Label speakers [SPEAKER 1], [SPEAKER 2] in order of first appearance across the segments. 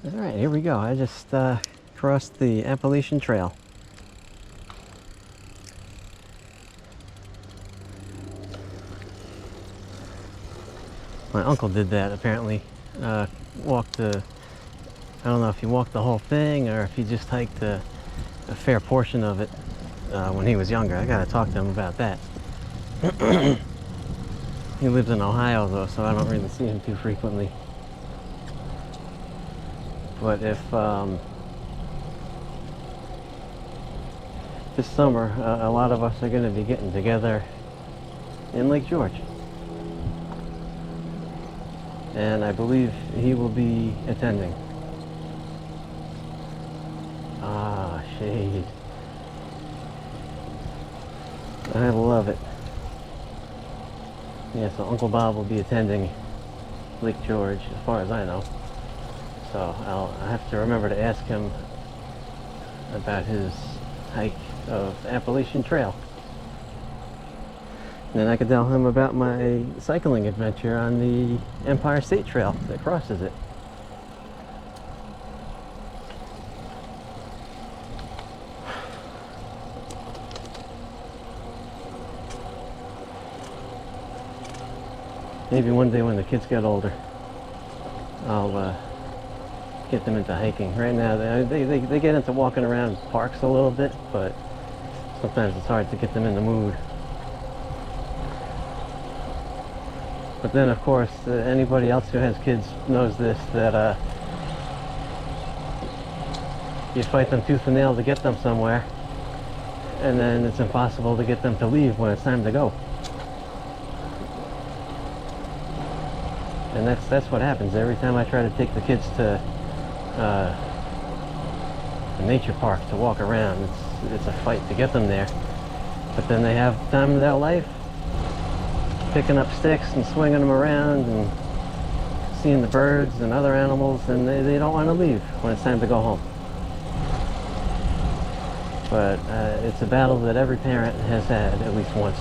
[SPEAKER 1] Alright, here we go. I just crossed the Appalachian Trail. My uncle did that apparently. Walked the, I don't know if he walked the whole thing or if he just hiked a fair portion of it when he was younger. I gotta talk to him about that. He lives in Ohio though, so I don't really see him too frequently. But if this summer, a lot of us are going to be getting together in Lake George. And I believe he will be attending. Ah, shade. I love it. Yeah, so Uncle Bob will be attending Lake George, as far as I know. So I'll have to remember to ask him about his hike of Appalachian Trail. And then I could tell him about my cycling adventure on the Empire State Trail that crosses it. Maybe one day when the kids get older, I'll get them into hiking. Right now they get into walking around parks a little bit, but sometimes it's hard to get them in the mood. But then of course anybody else who has kids knows this, that you fight them tooth and nail to get them somewhere, and then it's impossible to get them to leave when it's time to go. And that's what happens every time I try to take the kids to a nature park to walk around. It's a fight to get them there. But then they have time of their life picking up sticks and swinging them around and seeing the birds and other animals, and they don't want to leave when it's time to go home. But it's a battle that every parent has had at least once.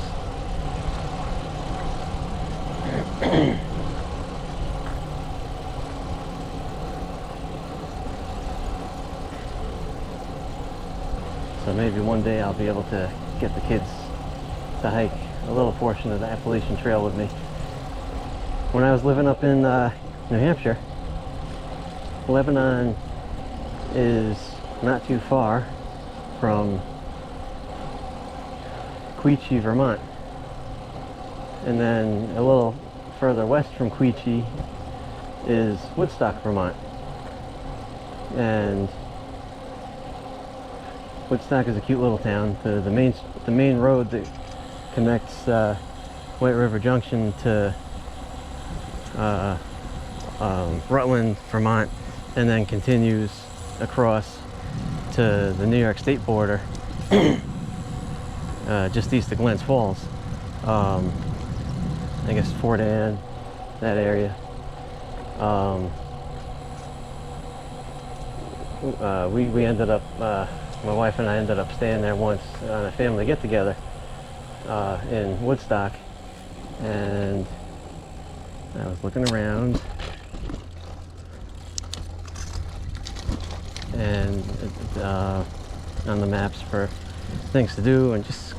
[SPEAKER 1] So maybe one day I'll be able to get the kids to hike a little portion of the Appalachian Trail with me. When I was living up in New Hampshire, Lebanon is not too far from Poughkeepsie, Vermont. And then a little further west from Poughkeepsie is Woodstock, Vermont. And Woodstock is a cute little town. The main road that connects White River Junction to Rutland, Vermont, and then continues across to the New York State border, just east of Glens Falls. I guess Fort Anne, that area. We ended up. My wife and I ended up staying there once on a family get-together in Woodstock, and I was looking around, and on the maps for things to do, and just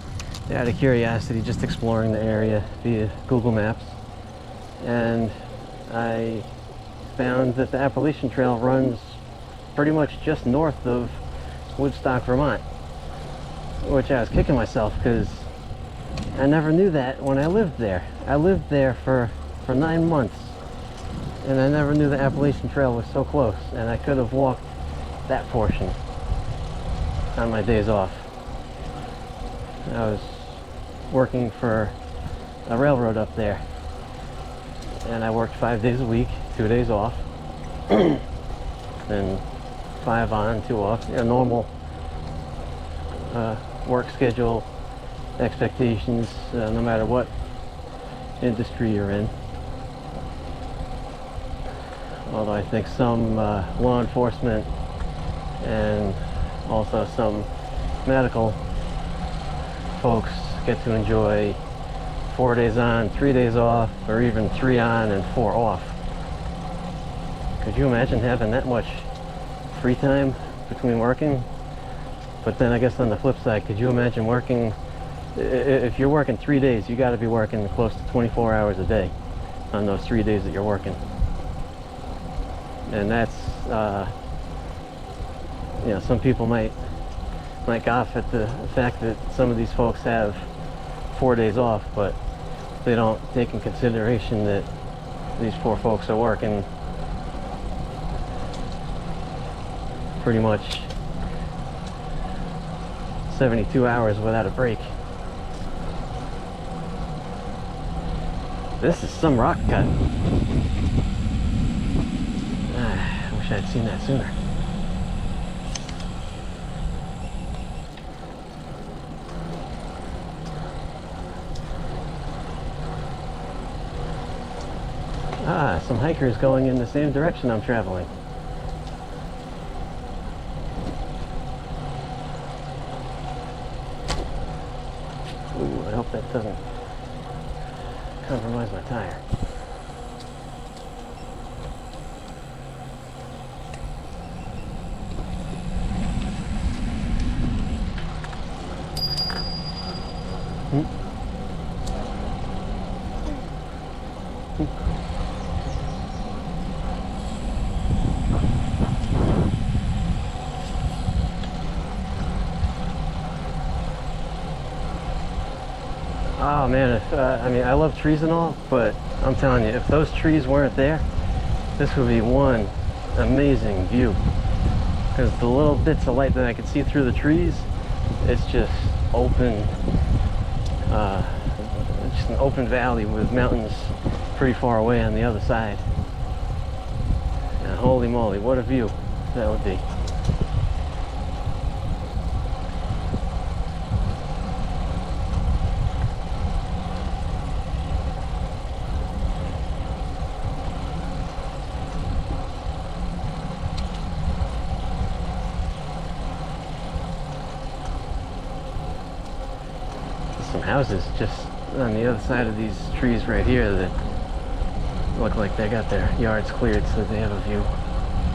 [SPEAKER 1] out of curiosity, just exploring the area via Google Maps, and I found that the Appalachian Trail runs pretty much just north of Woodstock, Vermont, which I was kicking myself because I never knew that when I lived there. I lived there for 9 months, and I never knew the Appalachian Trail was so close, and I could have walked that portion on my days off. I was working for a railroad up there, and I worked 5 days a week, 2 days off, and 5 on, 2 off, a normal work schedule, expectations, no matter what industry you're in. Although I think some law enforcement and also some medical folks get to enjoy 4 days on, 3 days off, or even 3 on and 4 off. Could you imagine having that much free time between working. But then I guess on the flip side, could you imagine working, if you're working 3 days, you got to be working close to 24 hours a day on those 3 days that you're working. And that's, you know, some people might scoff at the fact that some of these folks have 4 days off, but they don't take in consideration that these poor folks are working pretty much 72 hours without a break. This is some rock cut. I wish I'd seen that sooner. Some hikers going in the same direction I'm traveling. Ooh, I hope that doesn't compromise my tire. Oh man, I mean, I love trees and all, but I'm telling you, if those trees weren't there, this would be one amazing view. Because the little bits of light that I could see through the trees, it's just open, just an open valley with mountains pretty far away on the other side. And holy moly, what a view that would be. Some houses just on the other side of these trees right here that look like they got their yards cleared so they have a view.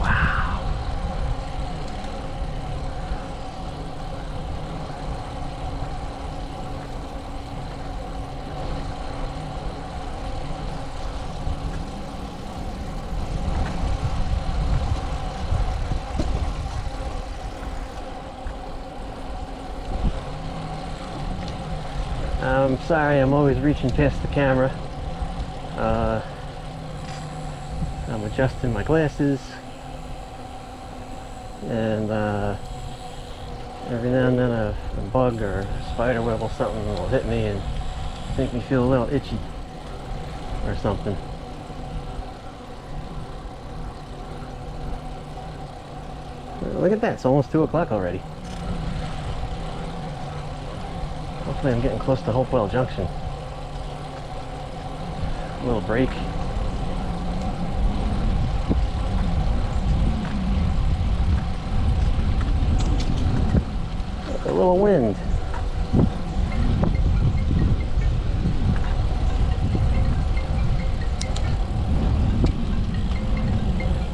[SPEAKER 1] Wow. I'm sorry, I'm always reaching past the camera. I'm adjusting my glasses, and every now and then a bug or a spider web or something will hit me and make me feel a little itchy or something. Look at that, it's almost 2 o'clock already. Hopefully I'm getting close to Hopewell Junction. A little break. A little wind.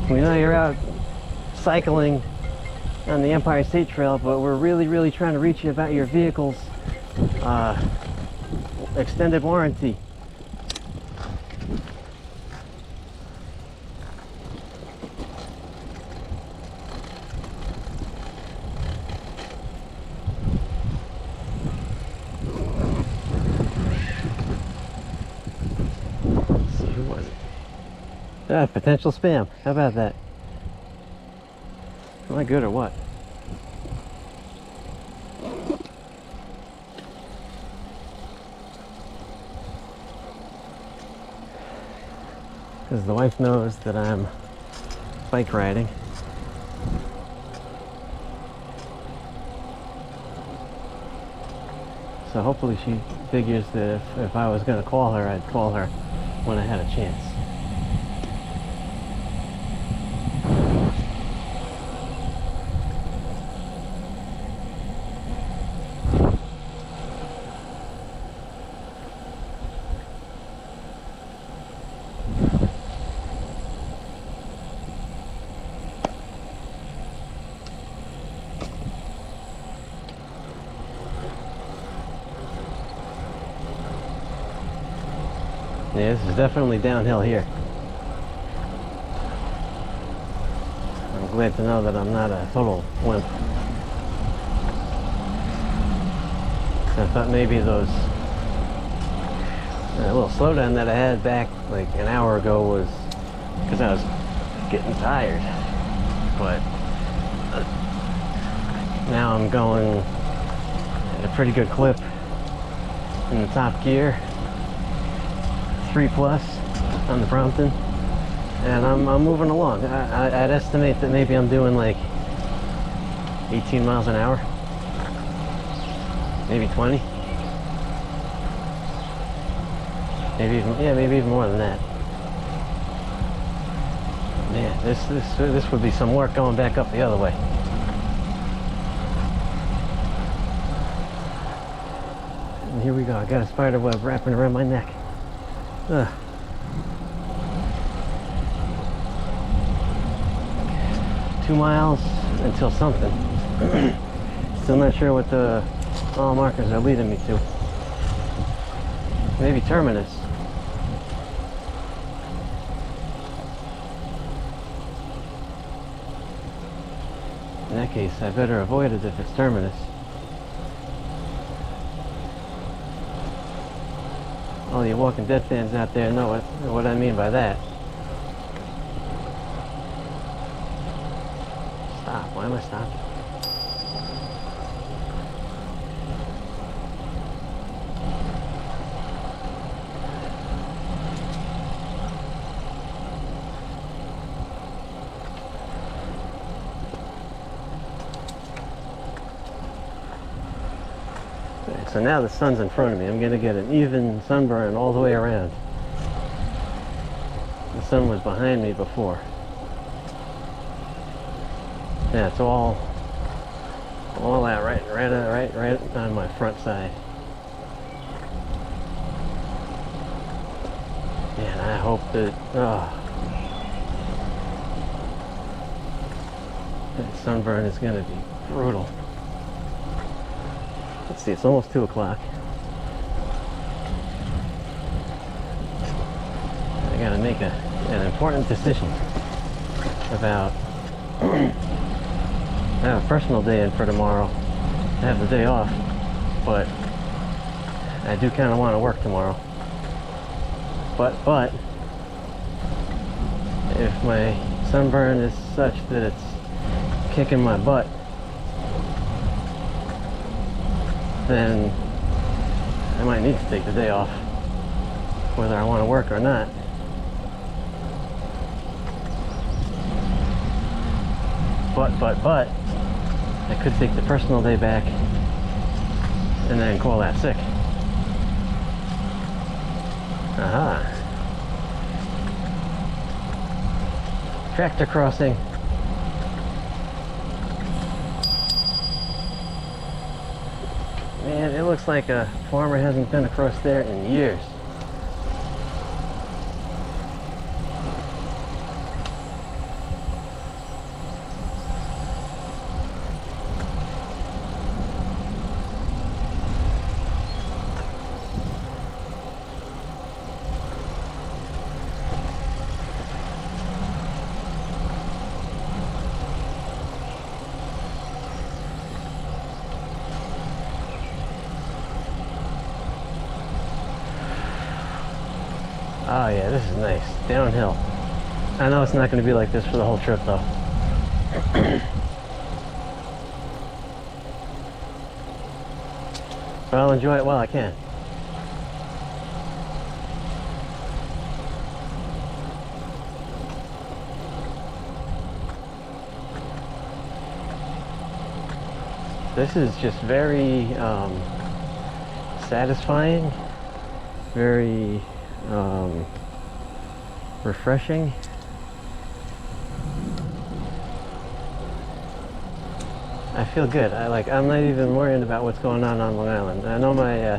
[SPEAKER 1] We know you're out cycling on the Empire State Trail, but we're really trying to reach you about your vehicle's extended warranty. Let's see, who was it? Potential spam. How about that? Am I good or what? Because the wife knows that I'm bike riding. So hopefully she figures that if I was going to call her, I'd call her when I had a chance. Yeah, this is definitely downhill here. I'm glad to know that I'm not a total wimp. I thought maybe those little slowdown that I had back like an hour ago was because I was getting tired, but now I'm going at a pretty good clip in the top gear, 3+ on the Brompton, and I'm moving along. I'd estimate that maybe I'm doing like 18 miles an hour, maybe 20, maybe even more than that. Man, this would be some work going back up the other way. And here we go. I got a spider web wrapping around my neck. Ugh. 2 miles until something. Still not sure what the mile markers are leading me to. Maybe terminus. In that case, I better avoid it if it's terminus. All you Walking Dead fans out there know what I mean by that. Stop. Why am I stopping? So now the sun's in front of me. I'm going to get an even sunburn all the way around. The sun was behind me before. Yeah, it's all out right on my front side. Man, I hope that that sunburn is going to be brutal. Let's see, it's almost 2 o'clock. I gotta make an important decision about I have a personal day in for tomorrow. I have the day off, but I do kind of want to work tomorrow. But if my sunburn is such that it's kicking my butt, then I might need to take the day off, whether I want to work or not. But I could take the personal day back and then call that sick. Aha. Tractor crossing. Man, it looks like a farmer hasn't been across there in years. Oh yeah, this is nice. Downhill. I know it's not going to be like this for the whole trip though. But I'll enjoy it while I can. This is just very satisfying, very refreshing. I feel good. I'm not even worrying about what's going on Long Island. I know my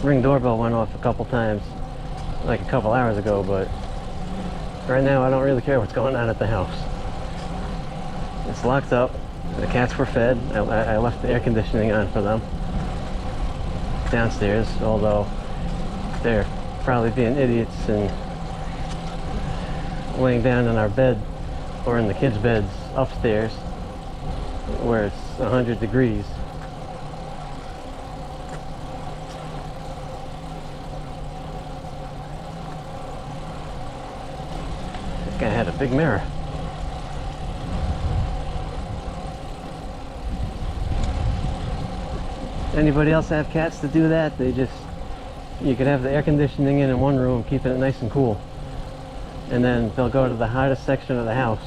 [SPEAKER 1] Ring doorbell went off a couple times, like a couple hours ago, but right now I don't really care what's going on at the house. It's locked up. The cats were fed. I left the air conditioning on for them downstairs, although they're probably being idiots and laying down in our bed or in the kids' beds upstairs where it's 100 degrees. This guy had a big mirror. Anybody else have cats that do that? You could have the air conditioning in one room, keeping it nice and cool. And then they'll go to the hottest section of the house,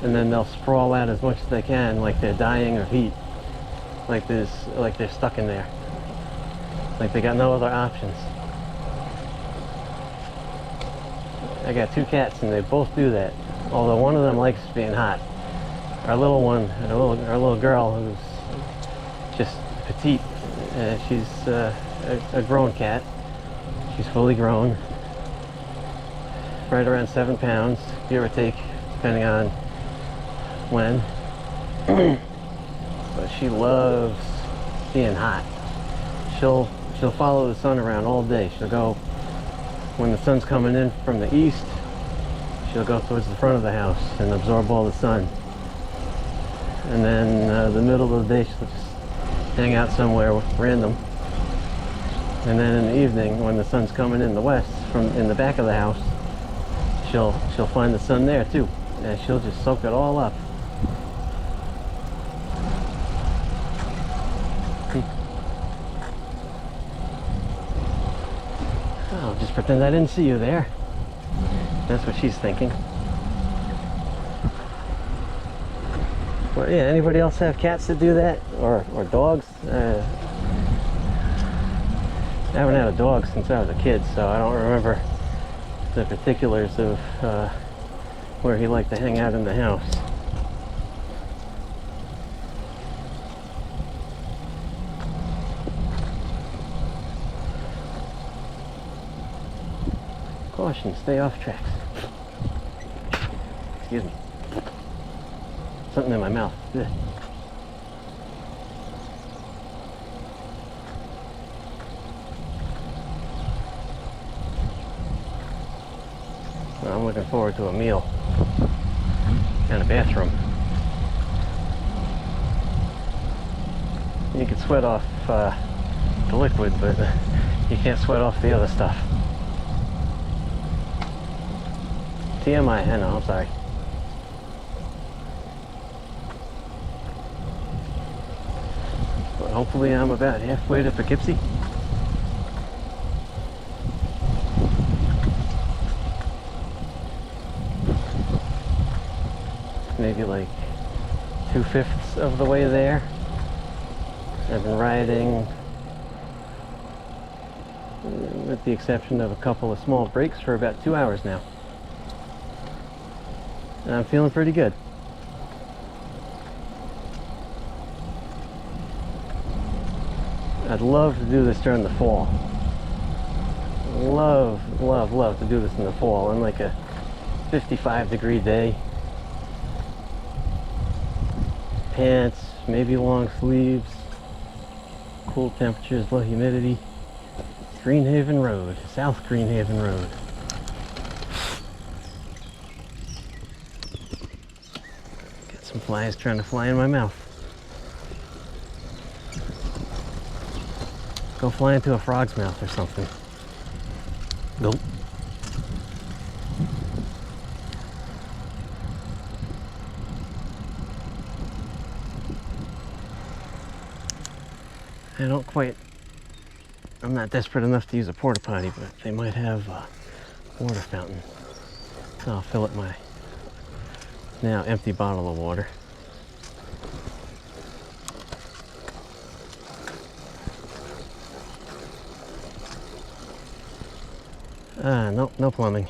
[SPEAKER 1] and then they'll sprawl out as much as they can, like they're dying of heat. Like they're stuck in there. Like they got no other options. I got 2 cats and they both do that. Although one of them likes being hot. Our little one, our little girl, who's just petite. She's a grown cat. She's fully grown. Right around 7 pounds, give or take, depending on when. But she loves being hot. She'll follow the sun around all day. She'll go, when the sun's coming in from the east, she'll go towards the front of the house and absorb all the sun. And then the middle of the day, she'll just hang out somewhere random. And then in the evening, when the sun's coming in the west, from in the back of the house, she'll find the sun there too, and she'll just soak it all up. I'll just pretend I didn't see you there. That's what she's thinking. But yeah, anybody else have cats that do that, or dogs? I haven't had a dog since I was a kid, so I don't remember the particulars of where he liked to hang out in the house. Caution, stay off tracks. Excuse me. Something in my mouth. Ugh. I'm looking forward to a meal and a bathroom. You can sweat off the liquid, but you can't sweat off the other stuff. TMI, I know, I'm sorry. But hopefully I'm about halfway to Poughkeepsie. Maybe like 2/5 of the way there. I've been riding, with the exception of a couple of small breaks, for about 2 hours now. And I'm feeling pretty good. I'd love to do this during the fall. Love to do this in the fall on like a 55-degree day. Pants, maybe long sleeves, cool temperatures, low humidity. Greenhaven Road, South Greenhaven Road. Got some flies trying to fly in my mouth. Go fly into a frog's mouth or something. Nope. I'm not desperate enough to use a porta potty, but they might have a water fountain. So I'll fill up my now empty bottle of water. Nope, no plumbing.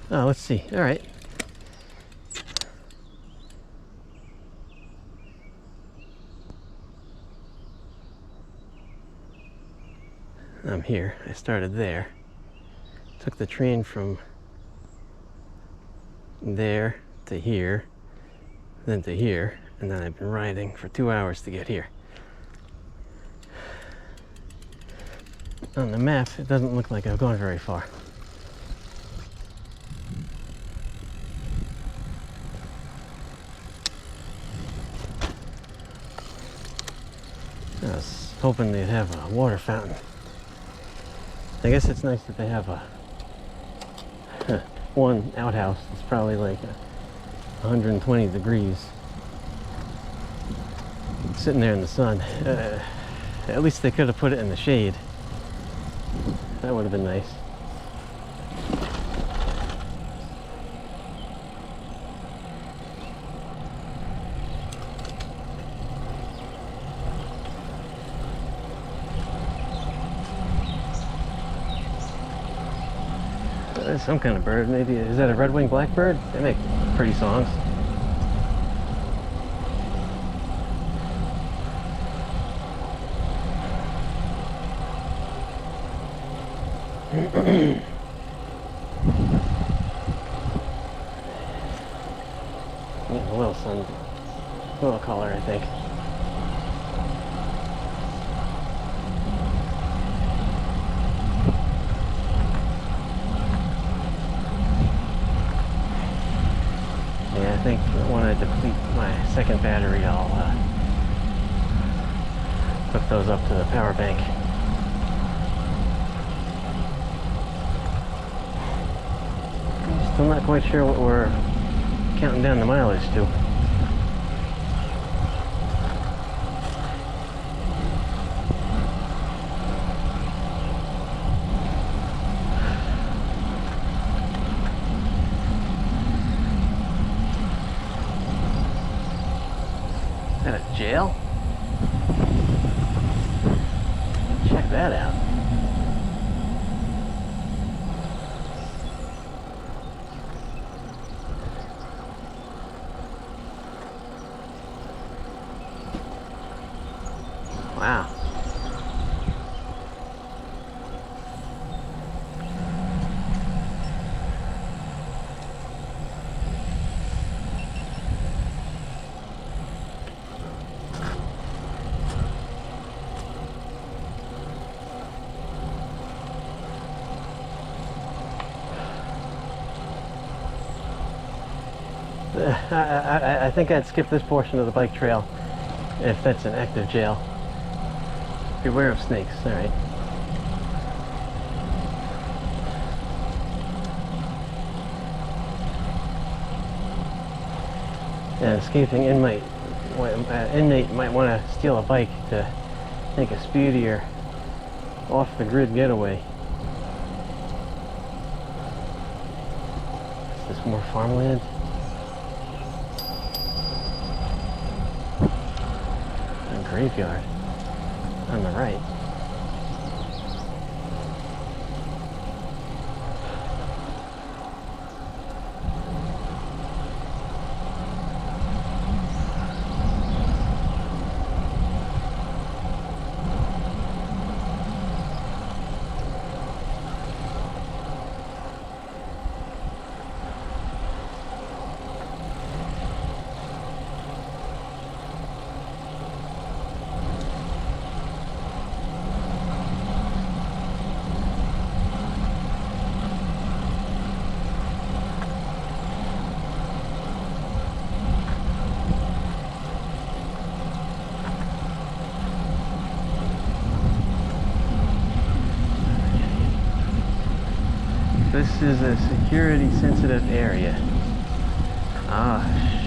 [SPEAKER 1] Oh, let's see. All right. I'm here. I started there. Took the train from there to here, then to here, and then I've been riding for 2 hours to get here. On the map, it doesn't look like I've gone very far. I was hoping they'd have a water fountain. I guess it's nice that they have a one outhouse. It's probably like 120 degrees. Sitting there in the sun. At least they could have put it in the shade. That would have been nice. That's some kind of bird. Maybe, is that a red-winged blackbird? They make pretty songs. A little sun, a little color, I think. Yeah, I think when I deplete my second battery, I'll hook those up to the power bank. Still not quite sure what we're counting down the mileage to. Is that a jail? Check that out. Wow. I think I'd skip this portion of the bike trail if that's an active jail. Beware of snakes, alright. An escaping inmate might want to steal a bike to make a speedier off-the-grid getaway. Is this more farmland? A graveyard on the right. This is a security sensitive area. Ah,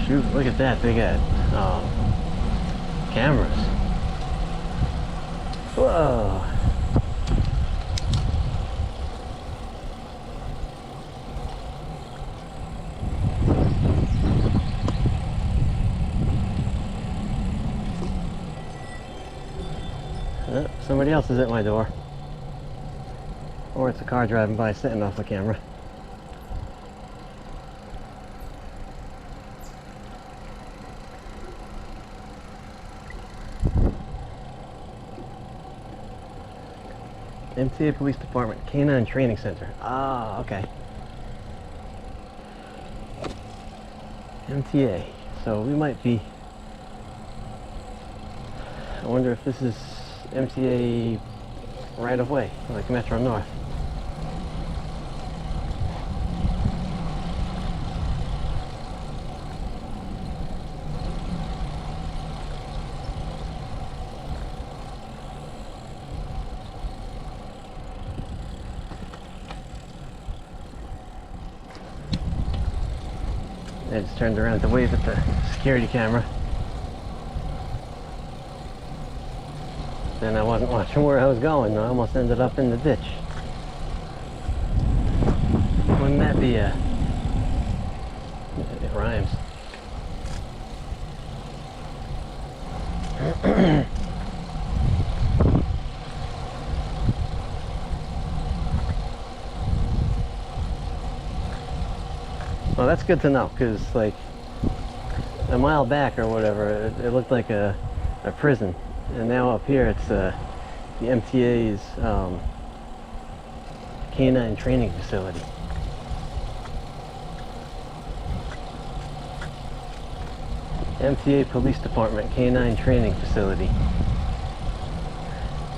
[SPEAKER 1] shoot, look at that. They got cameras. Whoa. Somebody else is at my door. Or it's a car driving by setting off the camera. MTA Police Department Canine Training Center. Ah, okay. MTA. So we might be... I wonder if this is MTA right of way, like Metro North. I just turned around to wave at the security camera. Then I wasn't watching where I was going. I almost ended up in the ditch. Wouldn't that be a... It rhymes. Well, that's good to know, because like a mile back or whatever, it looked like a prison, and now up here it's the MTA's canine training facility. MTA Police Department Canine Training Facility.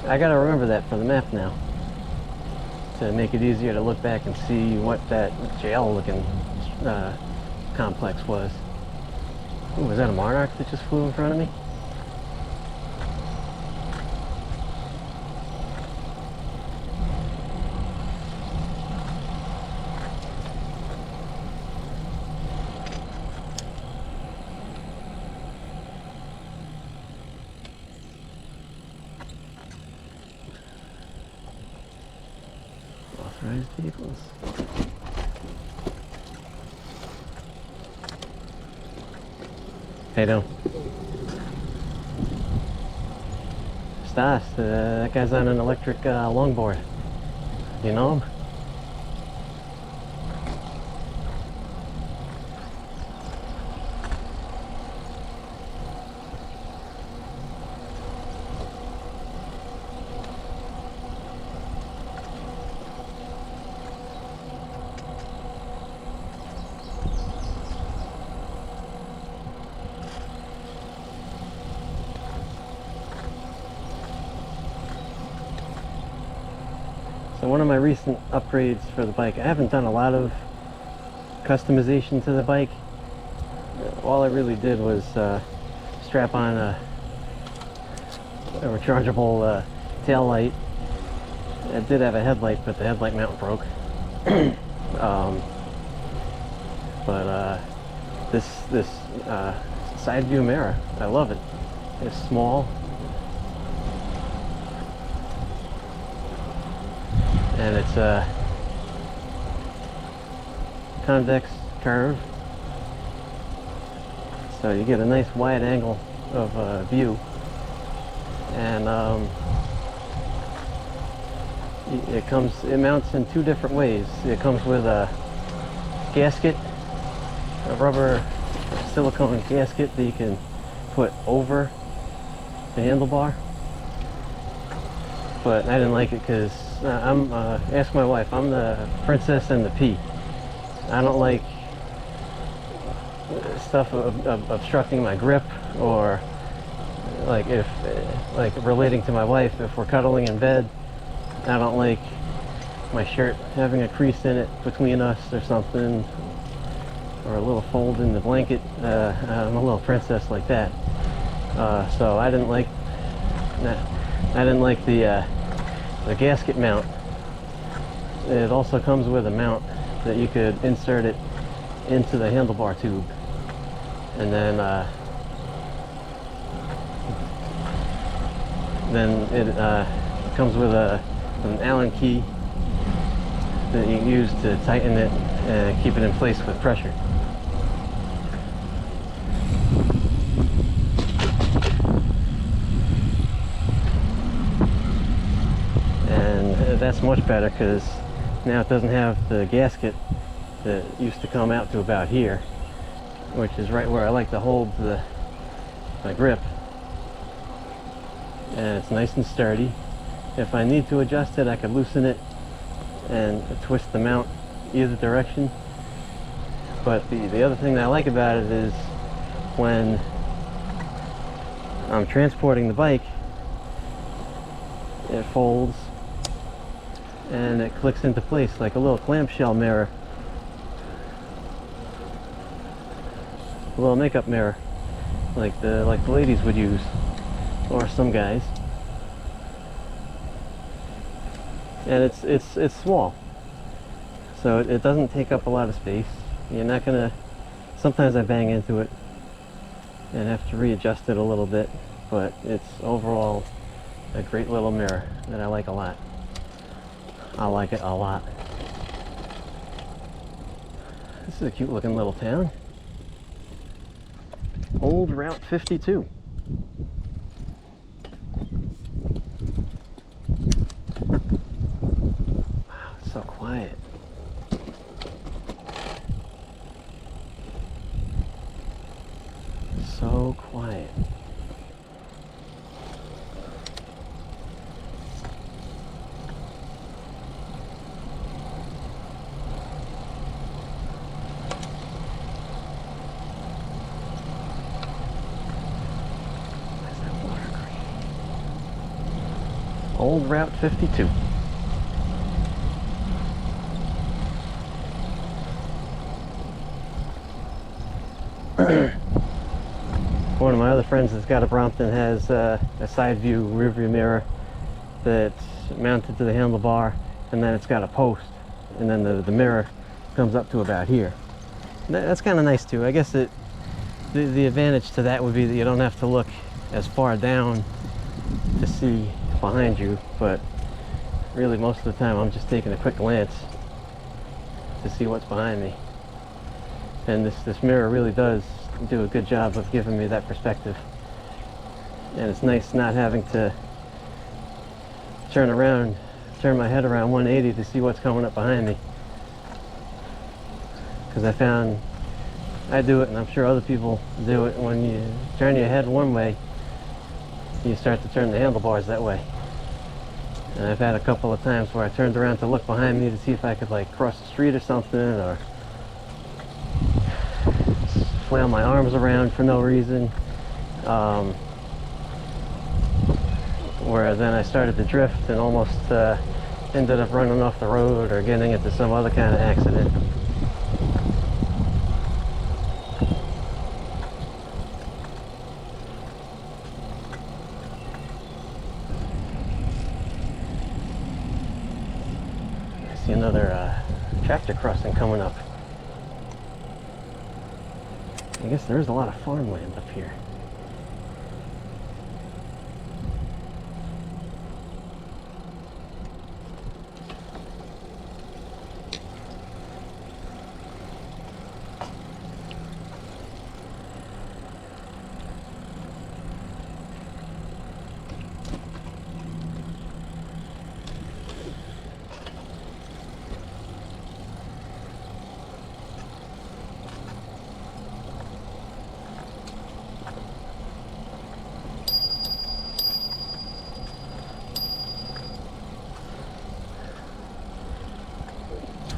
[SPEAKER 1] I gotta remember that for the map now, to make it easier to look back and see what that jail-looking complex was. Ooh, was that a monarch that just flew in front of me? Authorized vehicles. Hey, no. Stas, that guy's on an electric longboard. You know him? So one of my recent upgrades for the bike, I haven't done a lot of customization to the bike. All I really did was strap on a rechargeable tail light. It did have a headlight, but the headlight mount broke. This side view mirror, I love it. It's small. And it's a convex curve, so you get a nice wide angle of view, and it mounts in two different ways. It comes with a gasket, a rubber silicone gasket that you can put over the handlebar, but I didn't like it because ask my wife, I'm the princess and the pea. I don't like stuff obstructing my grip, or like relating to my wife, if we're cuddling in bed, I don't like my shirt having a crease in it between us or something, or a little fold in the blanket. I'm a little princess like that. So I didn't like the gasket mount. It also comes with a mount that you could insert it into the handlebar tube, and then it comes with an Allen key that you can use to tighten it and keep it in place with pressure. That's much better, because now it doesn't have the gasket that used to come out to about here, which is right where I like to hold my grip, and it's nice and sturdy. If I need to adjust it, I could loosen it and twist the mount either direction. But the other thing that I like about it is when I'm transporting the bike, it folds and it clicks into place like a little clamshell mirror, a little makeup mirror, like the ladies would use, or some guys. And it's small, so it doesn't take up a lot of space. You're not gonna. Sometimes I bang into it and have to readjust it a little bit, but it's overall a great little mirror that I like a lot. I like it a lot. This is a cute looking little town. Old Route 52. Wow, it's so quiet. So quiet. Where's that water green? Old Route 52. One of my other friends that's got a Brompton has a side view rear view mirror that's mounted to the handlebar, and then it's got a post, and then the mirror comes up to about here. That's kind of nice too. I guess the advantage to that would be that you don't have to look as far down to see behind you, but really most of the time I'm just taking a quick glance to see what's behind me. And this mirror really does do a good job of giving me that perspective. And it's nice not having to turn my head around 180 to see what's coming up behind me. Because I found I do it, and I'm sure other people do it, when you turn your head one way, you start to turn the handlebars that way. And I've had a couple of times where I turned around to look behind me to see if I could like cross the street or something, or flail my arms around for no reason, where then I started to drift and almost ended up running off the road or getting into some other kind of accident. I see another tractor crossing coming up. I guess there is a lot of farmland up here.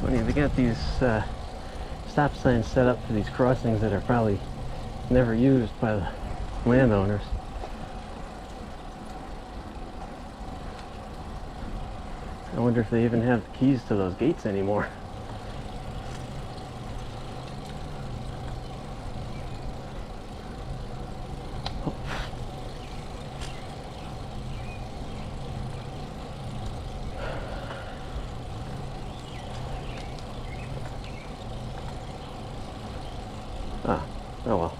[SPEAKER 1] Funny, they got these stop signs set up for these crossings that are probably never used by the landowners. I wonder if they even have the keys to those gates anymore. Ah, oh well.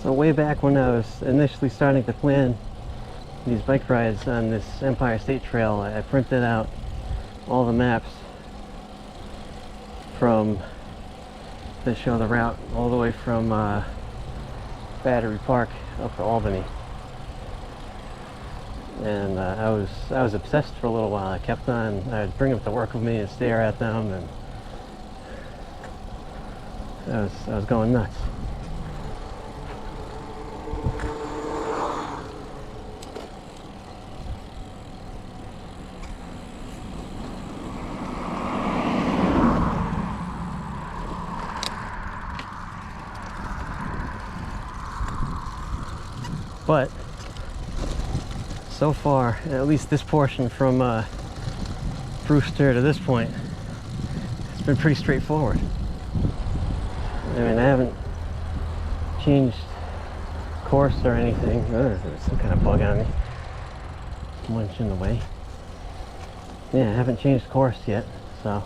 [SPEAKER 1] So way back when I was initially starting to plan these bike rides on this Empire State Trail, I printed out all the maps from that show the route all the way from Battery Park up to Albany, and I was obsessed for a little while. I kept on. I'd bring them to work with me and stare at them, and I was going nuts. but so far, at least this portion from Brewster to this point, it's been pretty straightforward. I mean, I haven't changed course or anything. There's some kind of bug on me. Munch in the way. Yeah, I haven't changed course yet, so.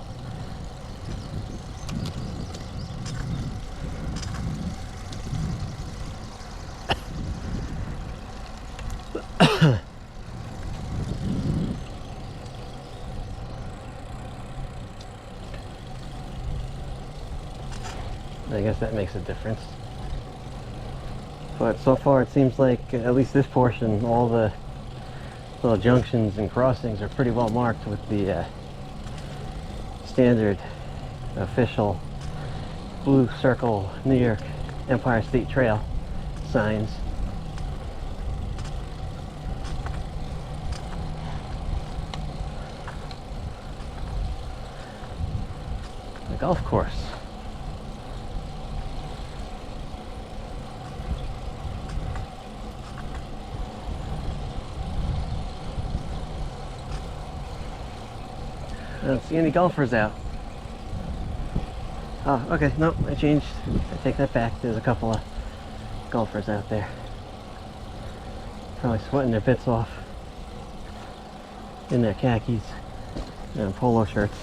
[SPEAKER 1] I guess that makes a difference. But so far it seems like, at least this portion, all the little junctions and crossings are pretty well marked with the standard official blue circle New York Empire State Trail signs. The golf course. I don't see any golfers out. Oh, okay, nope, I changed. I take that back. There's a couple of golfers out there. Probably sweating their bits off in their khakis and polo shirts.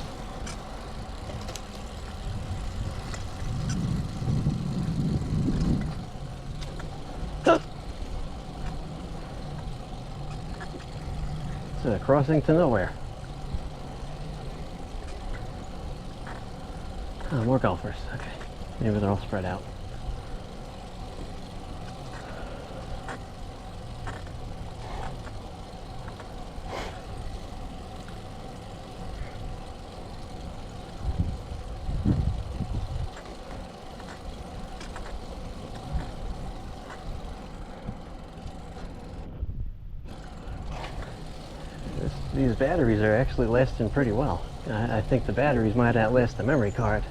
[SPEAKER 1] It's a crossing to nowhere. Oh, more golfers. Okay. Maybe they're all spread out. These batteries are actually lasting pretty well. I think the batteries might outlast the memory card.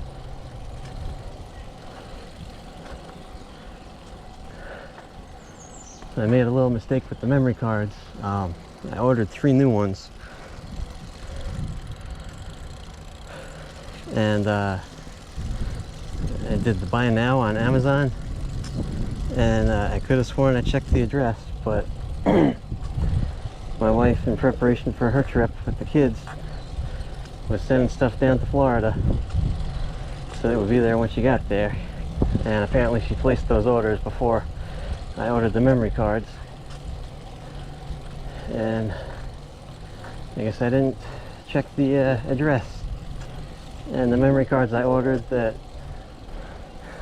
[SPEAKER 1] I made a little mistake with the memory cards. I ordered 3 new ones, and I did the buy now on Amazon, and I could have sworn I checked the address, but my wife, in preparation for her trip with the kids, was sending stuff down to Florida, so it would be there when she got there. And apparently she placed those orders before I ordered the memory cards, and I guess I didn't check the address. And the memory cards I ordered that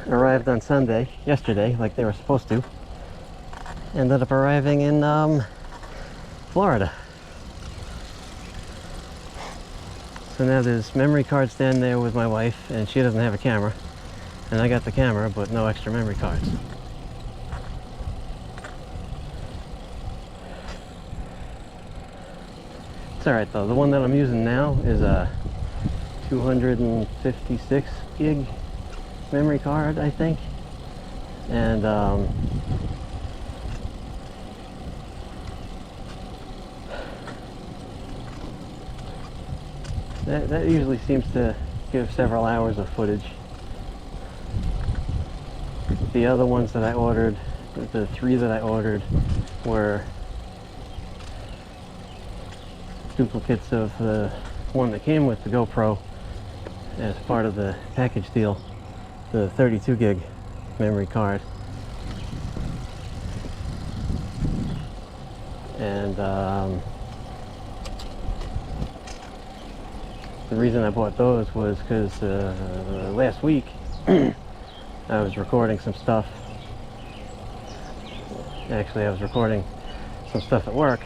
[SPEAKER 1] arrived on Sunday, yesterday, like they were supposed to, ended up arriving in Florida. So now there's memory cards down there with my wife, and she doesn't have a camera, and I got the camera but no extra memory cards. It's alright though. The one that I'm using now is a 256 gig memory card, I think. And that usually seems to give several hours of footage. The other ones that I ordered, the 3 that I ordered, were duplicates of the one that came with the GoPro as part of the package deal, the 32 gig memory card. And the reason I bought those was because last week I was recording some stuff. Actually, I was recording some stuff at work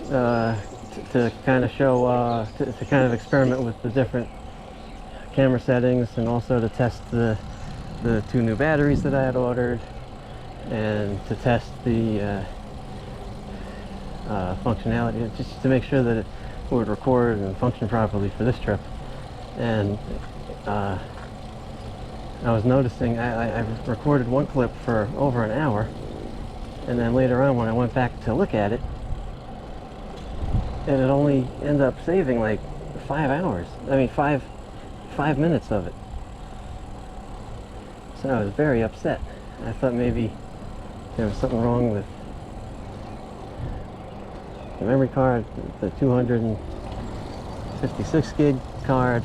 [SPEAKER 1] to kind of show, to kind of experiment with the different camera settings, and also to test the 2 new batteries that I had ordered, and to test the functionality, just to make sure that it would record and function properly for this trip. And I was noticing I recorded one clip for over an hour, And then later on when I went back to look at it, it had only ended up saving like 5 hours. I mean, five minutes of it. So I was very upset. I thought maybe there was something wrong with the memory card, the 256 gig card,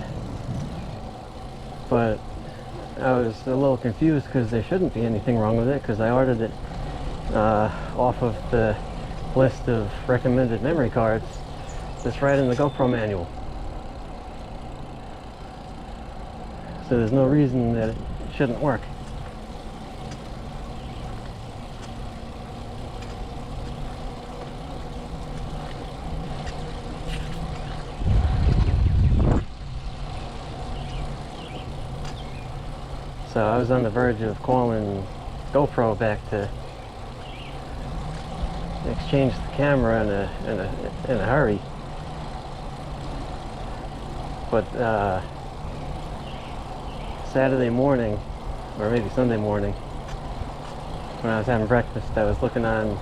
[SPEAKER 1] but I was a little confused because there shouldn't be anything wrong with it, because I ordered it off of the list of recommended memory cards that's right in the GoPro manual. So there's no reason that it shouldn't work. So I was on the verge of calling GoPro back to exchange the camera in a hurry, but Saturday morning, or maybe Sunday morning, when I was having breakfast, I was looking on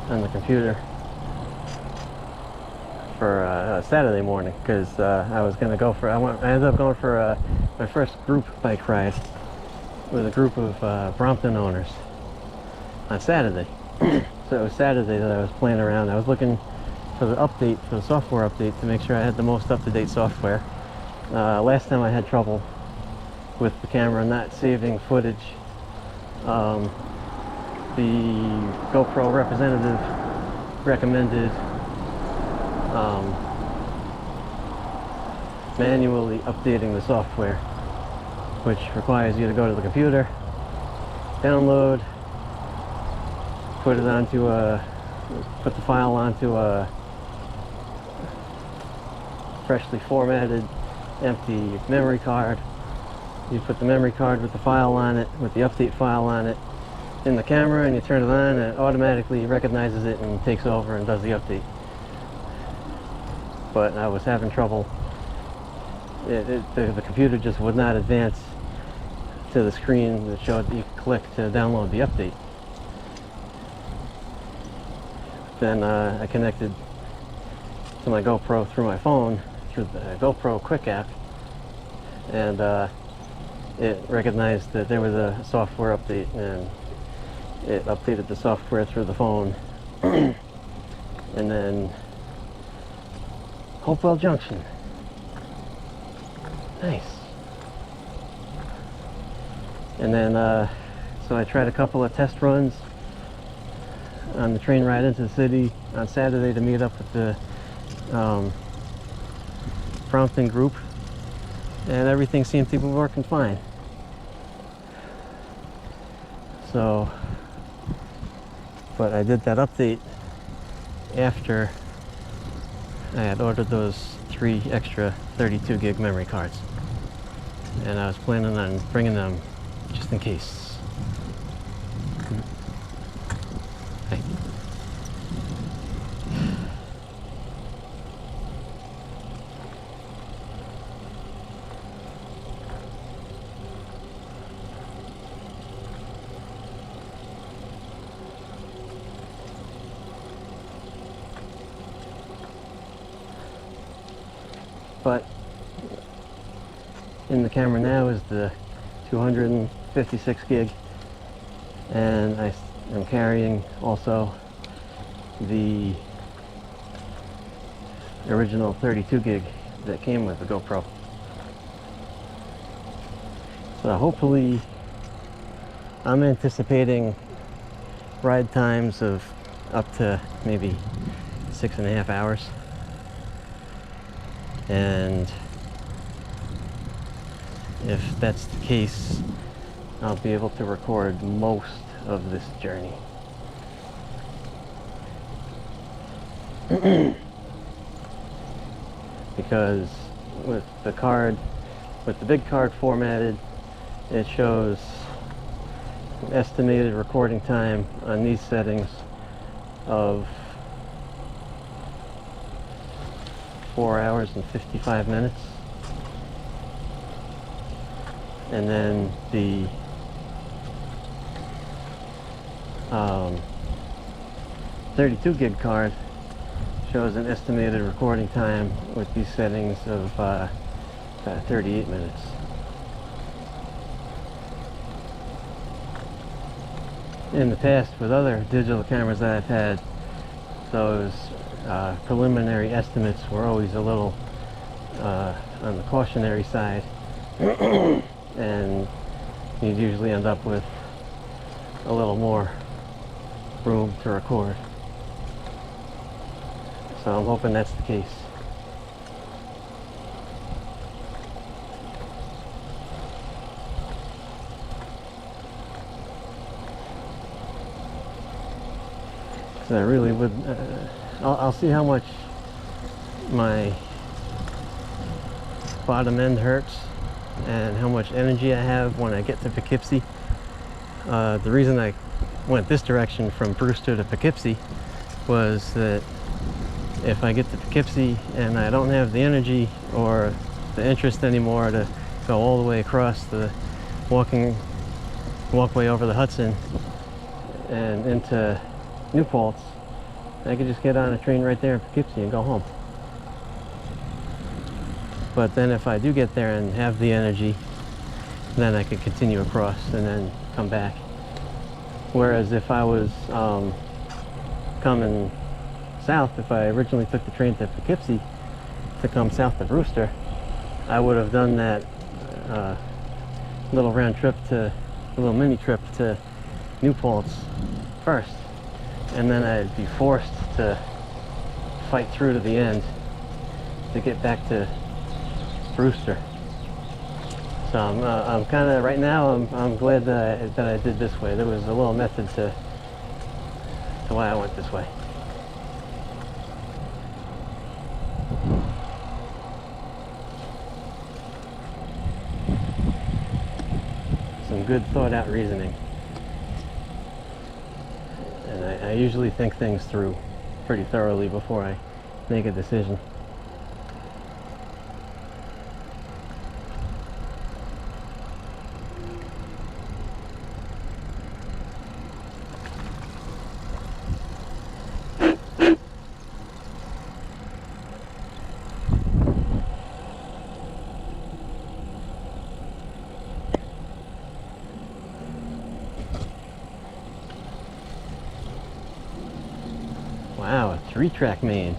[SPEAKER 1] the computer for Saturday morning, because I was going to go for, I ended up going for my first group bike ride with a group of Brompton owners on Saturday. So it was Saturday that I was playing around. I was looking for the update, for the software update, to make sure I had the most up-to-date software. Last time I had trouble with the camera not saving footage. The GoPro representative recommended manually updating the software, which requires you to go to the computer, download, put the file onto a freshly formatted empty memory card. You put the memory card with the file on it, with the update file on it, in the camera, and you turn it on, and it automatically recognizes it and takes over and does the update. But I was having trouble. The computer just would not advance to the screen that showed that you could click to download the update. Then I connected to my GoPro through my phone, through the GoPro Quick app, and it recognized that there was a software update, and it updated the software through the phone. And then Hopewell Junction. Nice. And then so I tried a couple of test runs on the train ride into the city on Saturday to meet up with the Brompton group, and everything seemed to be working fine. So, but I did that update after I had ordered those 3 extra 32 gig memory cards, and I was planning on bringing them just in case. Hey. But in the camera now is the 256 gig, and I am carrying also the original 32 gig that came with the GoPro. So hopefully, I'm anticipating ride times of up to maybe 6.5 hours. And if that's the case, I'll be able to record most of this journey. Because with the card, with the big card formatted, it shows an estimated recording time on these settings of 4 hours and 55 minutes. And then the 32 gig card shows an estimated recording time with these settings of 38 minutes. In the past, with other digital cameras that I've had, those preliminary estimates were always a little on the cautionary side, and you'd usually end up with a little more room to record. So I'm hoping that's the case. So I really would, I'll see how much my bottom end hurts and how much energy I have when I get to Poughkeepsie. The reason I went this direction from Brewster to Poughkeepsie was that if I get to Poughkeepsie and I don't have the energy or the interest anymore to go all the way across the walkway over the Hudson and into New Paltz, I could just get on a train right there in Poughkeepsie and go home. But then if I do get there and have the energy, then I could continue across and then come back. Whereas if I was coming south, if I originally took the train to Poughkeepsie to come south to Brewster, I would have done that little round trip to, a little mini trip to New Paltz first, and then I'd be forced to fight through to the end to get back to Brewster. So I'm kind of, right now, I'm glad that I did this way. There was a little method to why I went this way. Some good thought out reasoning. And I usually think things through pretty thoroughly before I make a decision. Wow, a 3-track main.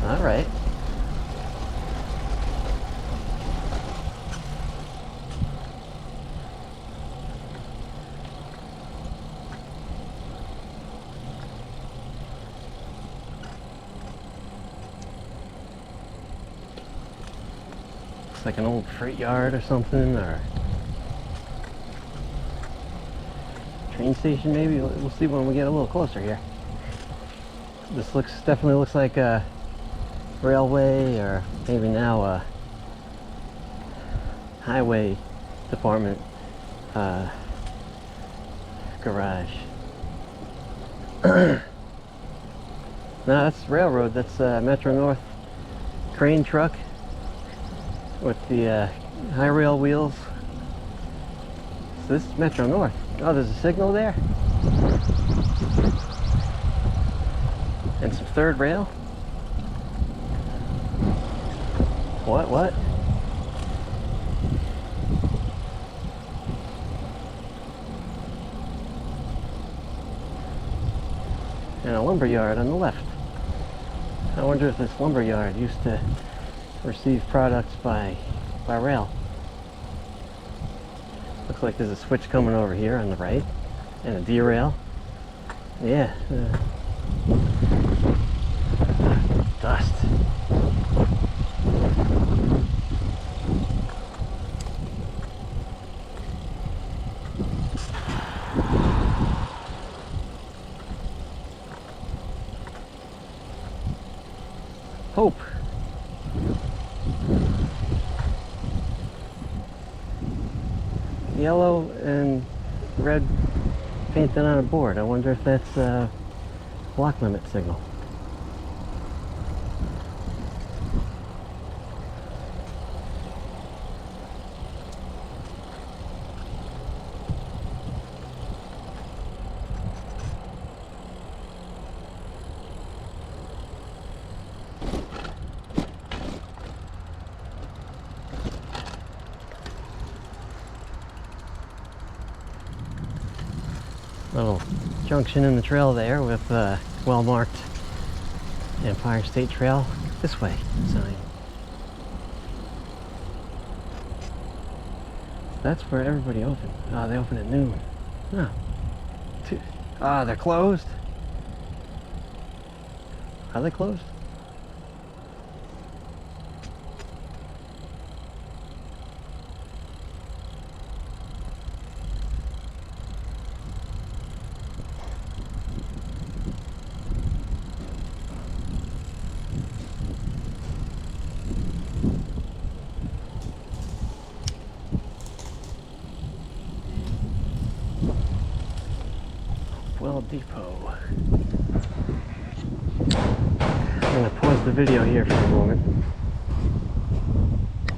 [SPEAKER 1] All right. Looks like an old freight yard or something, or train station maybe. We'll see when we get a little closer here. This definitely looks like a railway, or maybe now a highway department garage. No, that's railroad. That's Metro North crane truck with the high rail wheels. So this is Metro North. Oh, there's a signal there. And some third rail. What? And a lumber yard on the left. I wonder if this lumber yard used to receive products by rail. Looks like there's a switch coming over here on the right, and a derail. Yeah. Dust. Hope. Yellow and red painted on a board. I wonder if that's a block limit signal. Little junction in the trail there with well-marked Empire State Trail this way sign. That's where everybody opened. Oh, they open at noon. Oh. They're closed? Are they closed? Hopewell Depot. I'm going to pause the video here for a moment.